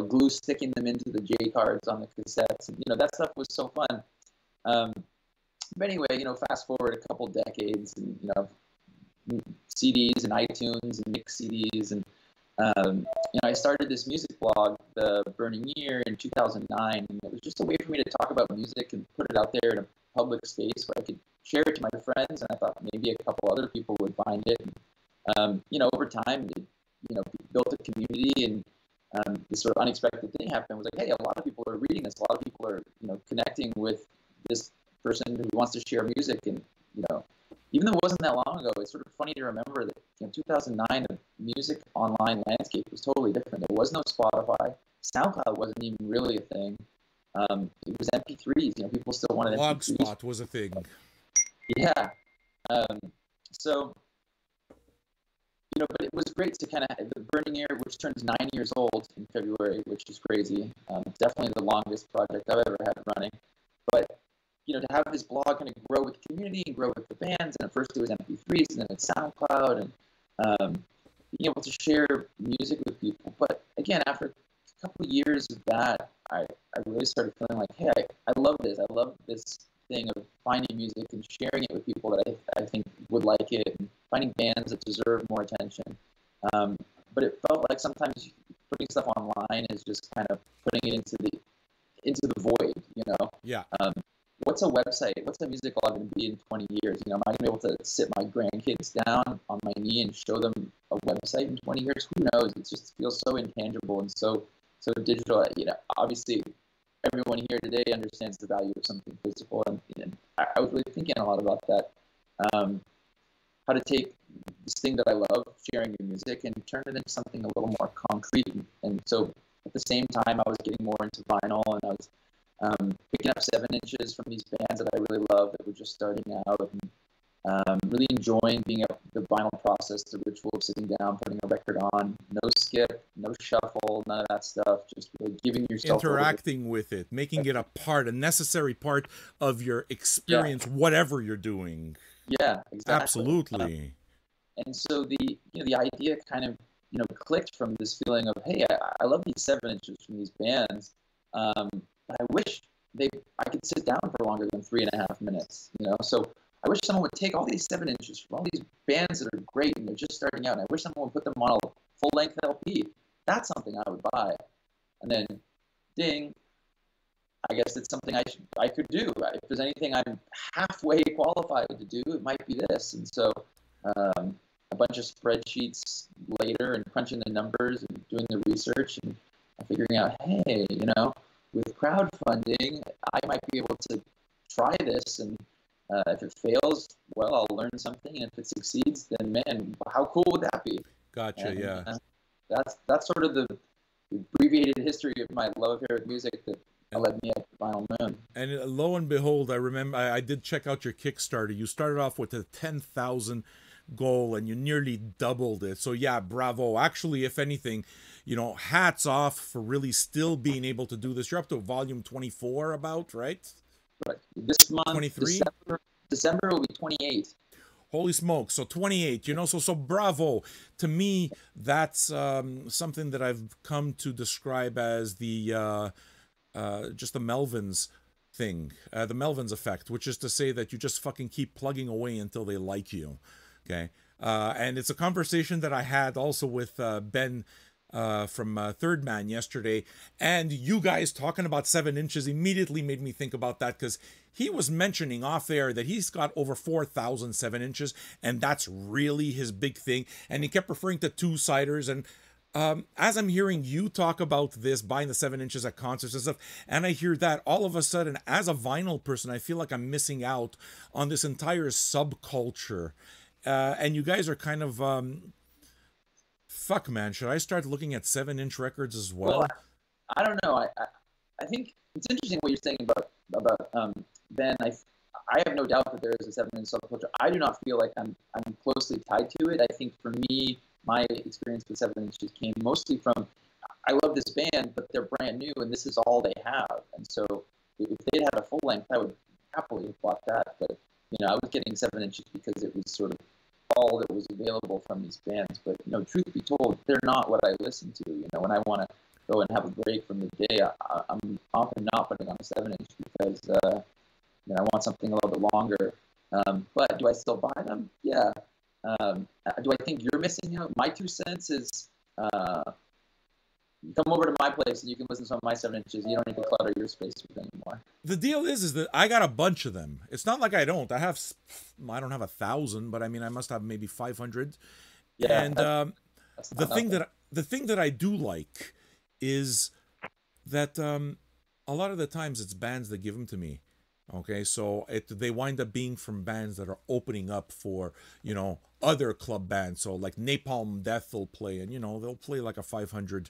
glue sticking them into the J cards on the cassettes. And that stuff was so fun. But anyway, fast forward a couple decades, and CDs and iTunes and mix CDs, and I started this music blog, The Burning Year, in 2009, and it was just a way for me to talk about music and put it out there in a public space where I could share it to my friends, and I thought maybe a couple other people would find it. And, over time, it, built a community, and this sort of unexpected thing happened. It was like, hey, a lot of people are reading this, a lot of people are, connecting with this person who wants to share music. And even though it wasn't that long ago, it's sort of funny to remember that 2009, the music online landscape was totally different. There was no Spotify. SoundCloud wasn't even really a thing. It was MP3s. People still wanted MP3s. Blogspot was a thing. Yeah. So but it was great to kind of the Burning Year, which turns 9 years old in February, which is crazy. Definitely the longest project I've ever had running. But to have this blog kind of grow with the community and grow with the bands, and at first it was MP3s, and then it's SoundCloud, and being able to share music with people. But again, after a couple of years of that, I really started feeling like, hey, I love this. I love this thing of finding music and sharing it with people that I think would like it, and finding bands that deserve more attention. But it felt like sometimes putting stuff online is just kind of putting it into the void, Yeah. What's a website? What's a music blog going to be in 20 years? Am I going to be able to sit my grandkids down on my knee and show them a website in 20 years? Who knows? It just feels so intangible and so digital. Obviously, everyone here today understands the value of something physical, and I was really thinking a lot about that. How to take this thing that I love, sharing your music, and turn it into something a little more concrete. And so at the same time, I was getting more into vinyl, and I was picking up 7 inches from these bands that I really love that were just starting out, and really enjoying being at the vinyl process, the ritual of sitting down, putting a record on, no skip, no shuffle, none of that stuff, just really giving yourself interacting with it, making it a necessary part of your experience, whatever you're doing. Yeah, exactly. Absolutely. And so the idea kind of clicked from this feeling of, hey, I love these 7 inches from these bands, but I wish I could sit down for longer than 3.5 minutes, So I wish someone would take all these 7 inches from all these bands that are great and they're just starting out, and I wish someone would put them on a full-length LP. That's something I would buy. And then, ding, I guess it's something I could do. If there's anything I'm halfway qualified to do, it might be this. And so a bunch of spreadsheets later, and crunching the numbers and doing the research and figuring out, hey, with crowdfunding, I might be able to try this, and if it fails, well, I'll learn something, and if it succeeds, then man, how cool would that be? Gotcha. And, yeah. That's sort of the abbreviated history of my love affair with music that led me up to Vinyl Moon. And lo and behold, I remember I did check out your Kickstarter. You started off with a 10,000 goal, and you nearly doubled it. So yeah, bravo. Actually, if anything, hats off for really still being able to do this. You're up to volume 24 about, right? Right. This month, 23? December will be 28. Holy smoke. So 28, so bravo. To me, that's something that I've come to describe as the just the Melvins thing, the Melvins effect, which is to say that you just fucking keep plugging away until they like you. Okay. And it's a conversation that I had also with Ben from Third Man yesterday, and you guys talking about 7 inches immediately made me think about that, because he was mentioning off air that he's got over 4,000 7 inches, and that's really his big thing, and he kept referring to two-siders, and As I'm hearing you talk about this, buying the 7 inches at concerts and stuff, and I hear that, all of a sudden, as a vinyl person, I feel like I'm missing out on this entire subculture. And you guys are kind of, fuck, man, should I start looking at 7 inch records as Well, well? I don't know. I think it's interesting what you're saying about Ben. I have no doubt that there is a 7 inch subculture. I do not feel like I'm closely tied to it. I think for me, my experience with 7 inches came mostly from I love this band, but they're brand new and this is all they have. And so if they'd had a full length, I would happily have bought that. But I was getting 7 inches because it was sort of all that was available from these bands. But truth be told, they're not what I listen to. When I want to go and have a break from the day, I'm often not putting on a 7 inch because I want something a little bit longer. But do I still buy them? Yeah. Do I think you're missing out? My 2 cents is come over to my place and you can listen to some of my 7 inches. You don't need to clutter your space with anymore. The deal is that I got a bunch of them. It's not like I don't. I don't have 1,000, but I mean, I must have maybe 500. Yeah, And that's the not thing nothing. that I do like is that a lot of the times it's bands that give them to me. Okay, so they wind up being from bands that are opening up for other club bands. So like Napalm Death will play, and they'll play like a 500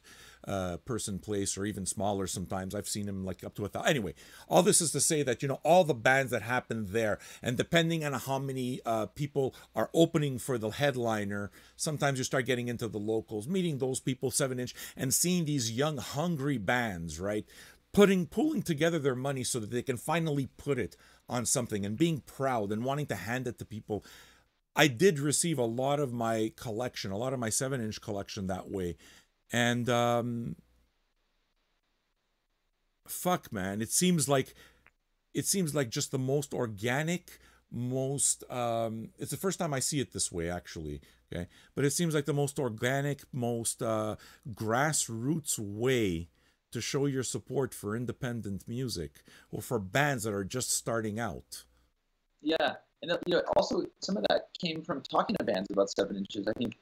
person place or even smaller sometimes. I've seen them like up to 1,000. Anyway, all this is to say that all the bands that happen there, and depending on how many people are opening for the headliner, sometimes you start getting into the locals, meeting those people 7 inch, and seeing these young hungry bands, right? Pulling together their money so that they can finally put it on something and being proud and wanting to hand it to people. I did receive a lot of my collection, a lot of my 7 inch collection that way. And fuck, man, it seems like just the most organic, most it's the first time I see it this way, actually. Okay, but it seems like the most organic, most grassroots way to show your support for independent music or for bands that are just starting out. Yeah, and also some of that came from talking to bands about 7 inches. I think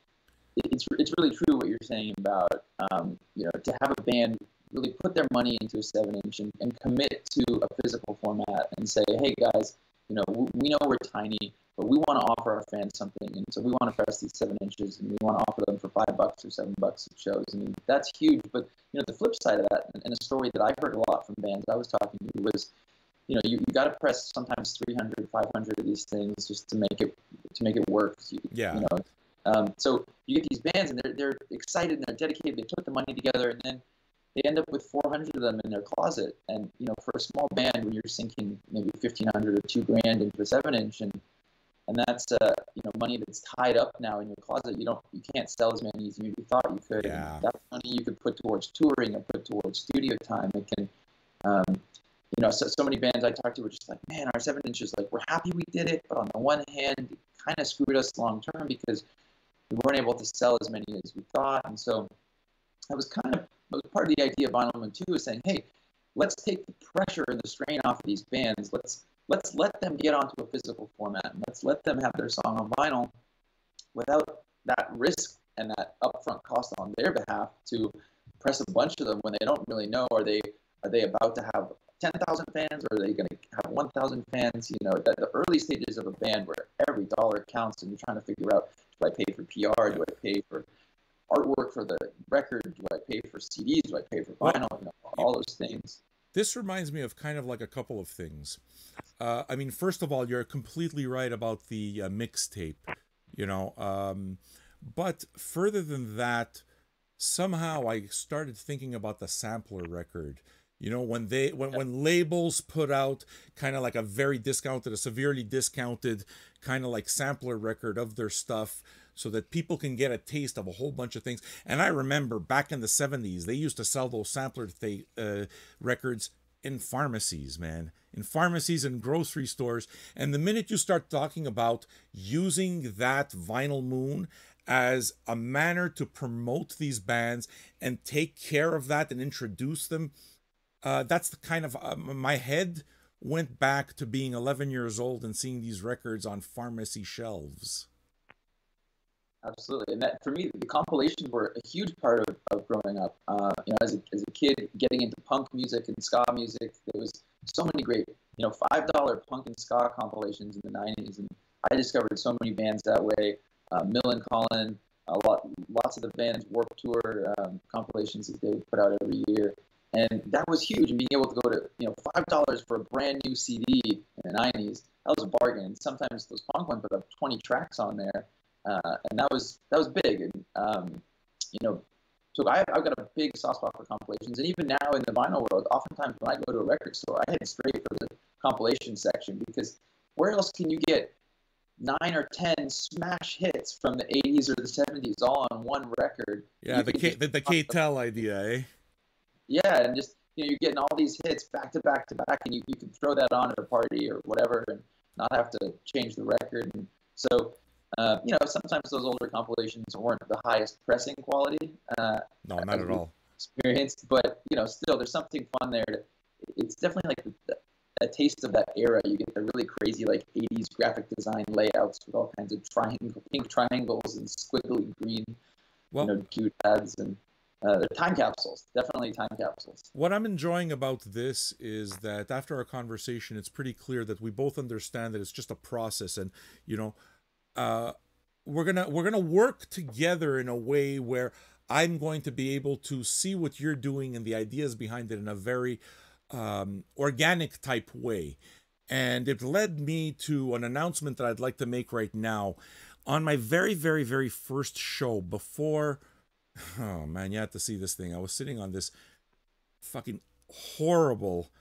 it's really true what you're saying about to have a band really put their money into a 7 inch and commit to a physical format and say, hey guys, we know we're tiny, but we want to offer our fans something, and so we want to press these 7 inches and we want to offer them for $5 or $7 at shows. I mean, that's huge. But the flip side of that, and a story that I heard a lot from bands I was talking to was, you got to press sometimes 300, 500 of these things just to make it work. Yeah. So you get these bands and they're excited and they're dedicated. They put the money together and then they end up with 400 of them in their closet. And for a small band, when you're sinking maybe 1,500 or $2,000 into a 7 inch, and that's money that's tied up now in your closet. You can't sell as many as you thought you could. Yeah. And that's money you could put towards touring or put towards studio time. It can. So many bands I talked to were just like, man, our 7 inches, like, we're happy we did it, but on the one hand, it kind of screwed us long term because we weren't able to sell as many as we thought. And so that was part of the idea of Vinyl Moon 2 is saying, hey, let's take the pressure and the strain off of these bands. Let's let them get onto a physical format, and let's let them have their song on vinyl without that risk and that upfront cost on their behalf to press a bunch of them when they don't really know, are they about to have 10,000 fans, or are they going to have 1,000 fans? The early stages of a band where every dollar counts and you're trying to figure out, do I pay for PR? Do I pay for artwork for the record? Do I pay for CDs? Do I pay for Well, vinyl? All those things. this reminds me of kind of like a couple of things. I mean, first of all, you're completely right about the mixtape, you know. But further than that, somehow I started thinking about the sampler record. When labels put out kind of like a very discounted, a severely discounted kind of like sampler record of their stuff so that people can get a taste of a whole bunch of things. And I remember back in the 70s, they used to sell those sampler records in pharmacies, man. In pharmacies and grocery stores. And the minute you start talking about using that Vinyl Moon as a manner to promote these bands and take care of that and introduce them, that's the kind of my head went back to being 11 years old and seeing these records on pharmacy shelves. Absolutely, and that for me, the compilations were a huge part of growing up. As a kid, getting into punk music and ska music, there was so many great, $5 punk and ska compilations in the '90s, and I discovered so many bands that way. Millencolin, lots of the band's Warped Tour compilations that they would put out every year, and that was huge. And being able to go to $5 for a brand new CD in the '90s, that was a bargain. And sometimes those punk ones put up 20 tracks on there. And that was big, and so I've got a big soft spot for compilations, and even now in the vinyl world, oftentimes when I go to a record store, I head straight for the compilation section, because where else can you get 9 or 10 smash hits from the '80s or the '70s all on one record? Yeah, the K-Tel idea, eh? Yeah, and just you're getting all these hits back to back to back, and you can throw that on at a party or whatever, and not have to change the record, and so. Sometimes those older compilations weren't the highest pressing quality. No, not at all. Experienced, but still, there's something fun there. It's definitely like a taste of that era. You get the really crazy like '80s graphic design layouts with all kinds of pink triangles and squiggly green, doodads, and they're time capsules. Definitely time capsules. What I'm enjoying about this is that after our conversation, it's pretty clear that we both understand that it's just a process, and we're gonna work together in a way where I'm going to be able to see what you're doing and the ideas behind it in a very organic type way. And it led me to an announcement that I'd like to make right now. On my very, very, very first show before, oh man, you have to see this thing. I was sitting on this fucking horrible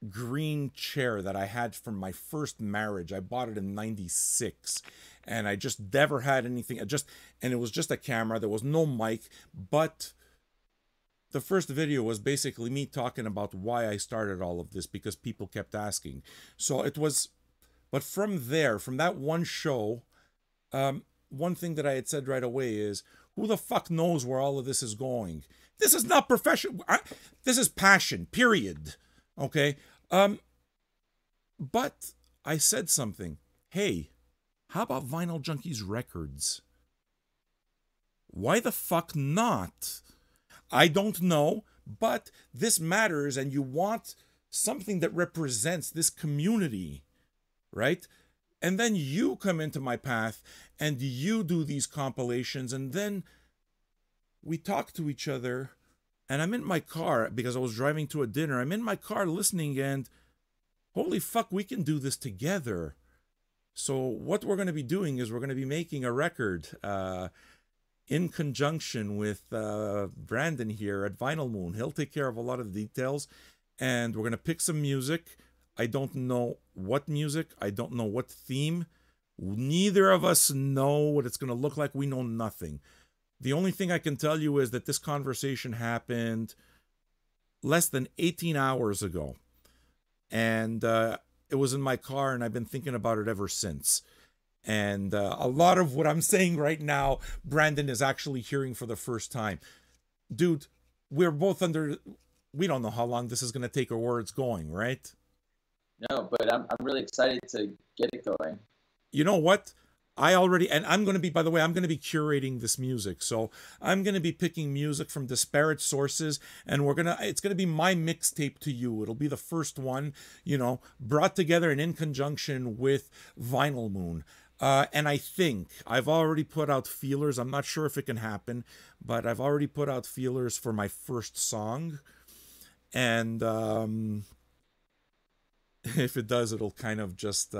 green chair that I had from my first marriage. I bought it in '96, and I just never had anything. And it was just a camera. There was no mic, but the first video was basically me talking about why I started all of this, because people kept asking. So it was, but from there, from that one show, one thing that I had said right away is, who the fuck knows where all of this is going? This is not professional. This is passion, period. Okay? But I said something. Hey, how about Vinyl Junkies Records? Why the fuck not? I don't know, but this matters, and you want something that represents this community, right? And then you come into my path, and you do these compilations, and then we talk to each other, and I'm in my car, because I was driving to a dinner, I'm in my car listening, and holy fuck, we can do this together. So what we're going to be doing is we're going to be making a record in conjunction with Brandon here at Vinyl Moon. He'll take care of a lot of the details, and we're going to pick some music. I don't know what music. I don't know what theme. Neither of us know what it's going to look like. We know nothing. The only thing I can tell you is that this conversation happened less than 18 hours ago. And it was in my car, and I've been thinking about it ever since. And a lot of what I'm saying right now, Brandon is actually hearing for the first time. Dude, we're both we don't know how long this is going to take or where it's going, right? No, but I'm really excited to get it going. You know what? And I'm going to be, by the way, I'm going to be curating this music. So I'm going to be picking music from disparate sources, and it's going to be my mixtape to you. It'll be the first one, brought together and in conjunction with Vinyl Moon. And I think I've already put out feelers. I'm not sure if it can happen, but I've already put out feelers for my first song. And if it does, it'll kind of just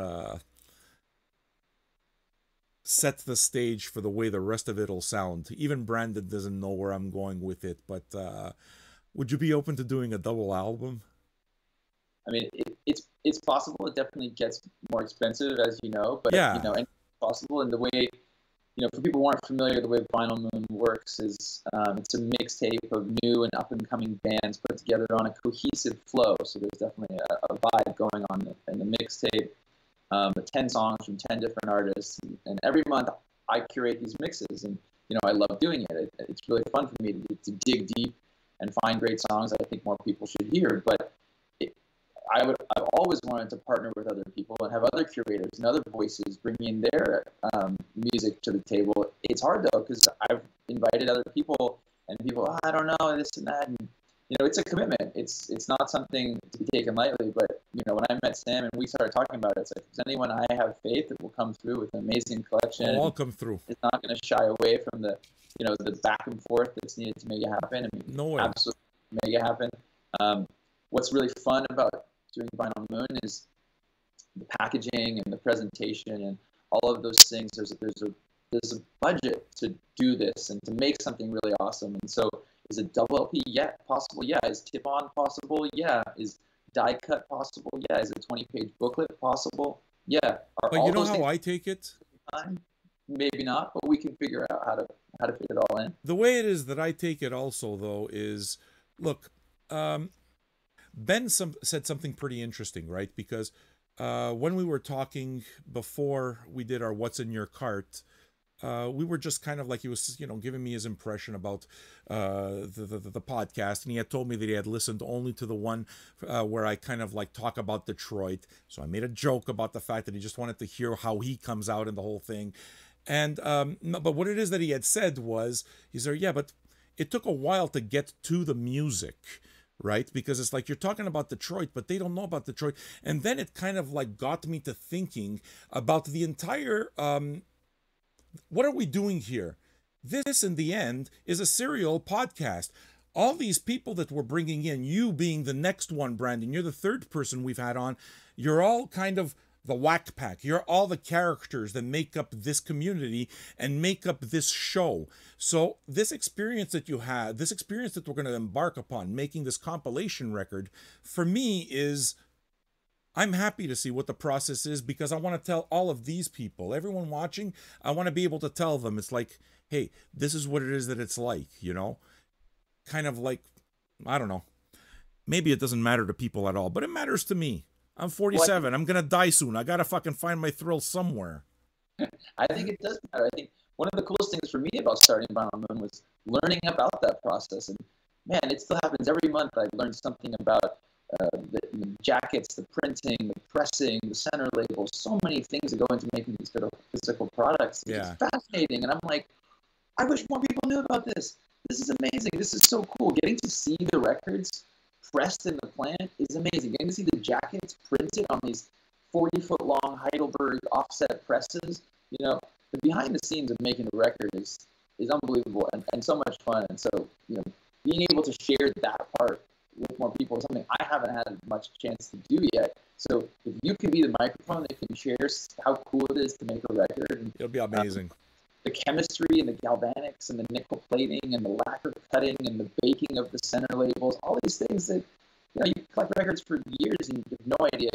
set the stage for the way the rest of it'll sound. Even Brandon doesn't know where I'm going with it, but would you be open to doing a double album? I mean, it's possible. It definitely gets more expensive, as you know, but yeah. And it's possible. And the way, for people who aren't familiar, the way Vinyl Moon works is it's a mixtape of new and up and coming bands put together on a cohesive flow. So there's definitely a vibe going on in the mixtape. 10 songs from 10 different artists, and every month I curate these mixes, and I love doing it. It's really fun for me to dig deep and find great songs that I think more people should hear. But I've always wanted to partner with other people and have other curators and other voices bringing their music to the table. It's hard though, because I've invited other people and people, oh, I don't know, this and that, and you know, it's a commitment. It's not something to be taken lightly. But you know, when I met Sam and we started talking about it, it's like, if there's anyone I have faith that will come through with an amazing collection, I'll all come through. It's not going to shy away from the, you know, the back and forth that's needed to make it happen. I mean, No way. Absolutely make it happen. What's really fun about doing Vinyl Moon is the packaging and the presentation and all of those things. There's a budget to do this and to make something really awesome. And so, is a double LP? Yeah, possible. Yeah. Is tip-on possible? Yeah. Is die cut possible? Yeah. Is a 20-page booklet possible? Yeah. But you know how I take it? Maybe not, but we can figure out how to fit it all in. The way it is that I take it also, though, is, look, Ben said something pretty interesting, right? Because when we were talking before we did our What's in Your Cart, we were just kind of like, he was, you know, giving me his impression about the podcast, and he had told me that he had listened only to the one where I kind of like talk about Detroit. So I made a joke about the fact that he just wanted to hear how he comes out in the whole thing. And but what it is that he had said was, he's like, yeah, but it took a while to get to the music, right? Because it's like, you're talking about Detroit, but they don't know about Detroit. And then it kind of like got me to thinking about the entire what are we doing here? This, in the end, is a serial podcast. All these people that we're bringing in, you being the next one, Brandon, you're the third person we've had on. You're all kind of the whack pack. You're all the characters that make up this community and make up this show. So this experience that you had, this experience that we're going to embark upon, making this compilation record, for me is, I'm happy to see what the process is, because I want to tell all of these people, everyone watching, I want to be able to tell them, it's like, hey, this is what it is that it's like, you know? Kind of like, I don't know. Maybe it doesn't matter to people at all, but it matters to me. I'm 47. I'm going to die soon. I got to fucking find my thrill somewhere. I think it does matter. I think one of the coolest things for me about starting Vinyl Moon was learning about that process. And man, it still happens every month. I learn something about the jackets, the printing, the pressing, the center labels, so many things that go into making these physical products. Yeah. It's fascinating. And I'm like, I wish more people knew about this. This is amazing. This is so cool. Getting to see the records pressed in the plant is amazing. Getting to see the jackets printed on these 40-foot-long Heidelberg offset presses, you know, the behind the scenes of making a record is unbelievable and so much fun. And so, you know, being able to share that part with more people is something I haven't had much chance to do yet. So if you can be the microphone that can share how cool it is to make a record, and, it'll be amazing. The chemistry and the galvanics and the nickel plating and the lacquer cutting and the baking of the center labels, all these things that, you know, you collect records for years and you have no idea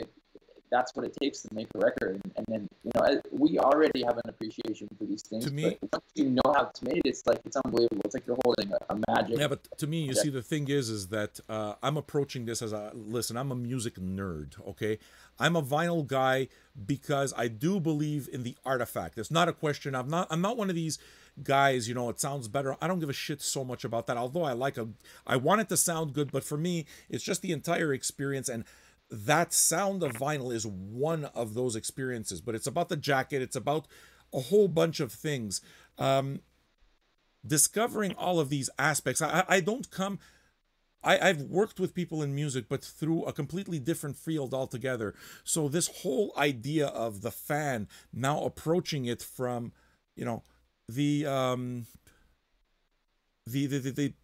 that's what it takes to make a record. And then, you know, we already have an appreciation for these things. To me, but once you know how it's made, it's like, it's unbelievable. It's like you're holding a magic. Yeah, but to me, you see, the thing is that I'm approaching this as listen, I'm a music nerd, okay? I'm a vinyl guy because I do believe in the artifact. It's not a question. I'm not one of these guys, you know, it sounds better. I don't give a shit so much about that. Although I want it to sound good, but for me, it's just the entire experience, and that sound of vinyl is one of those experiences. But it's about the jacket. It's about a whole bunch of things. Discovering all of these aspects. I've worked with people in music, but through a completely different field altogether. So this whole idea of the fan now approaching it from, you know, the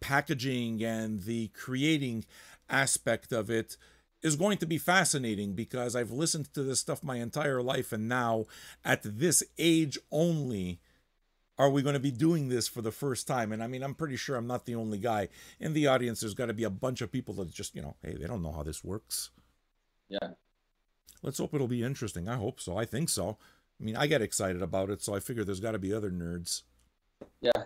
packaging and the creating aspect of it is going to be fascinating, because I've listened to this stuff my entire life, and now at this age only are we going to be doing this for the first time. And I mean, I'm pretty sure I'm not the only guy in the audience. There's got to be a bunch of people that just, you know, hey, they don't know how this works. Yeah. Let's hope it'll be interesting. I hope so. I think so. I mean, I get excited about it, so I figure there's got to be other nerds. Yeah.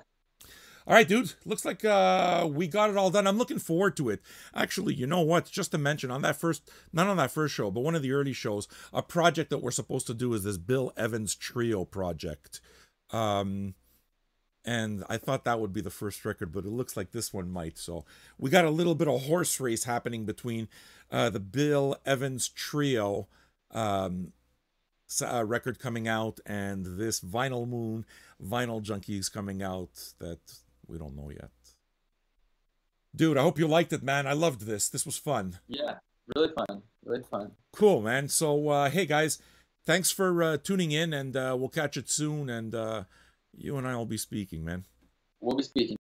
All right, dude. Looks like we got it all done. I'm looking forward to it. Actually, you know what? Just to mention, on that first, not on that first show, but one of the early shows, a project that we're supposed to do is this Bill Evans Trio project. And And I thought that would be the first record, but it looks like this one might. So we got a little bit of horse race happening between the Bill Evans Trio record coming out and this Vinyl Moon, Vinyl Junkies coming out that we don't know yet. Dude, I hope you liked it, man. I loved this. This was fun. Yeah, really fun. Really fun. Cool, man. So, hey, guys, thanks for tuning in, and we'll catch it soon, and you and I will be speaking, man. We'll be speaking.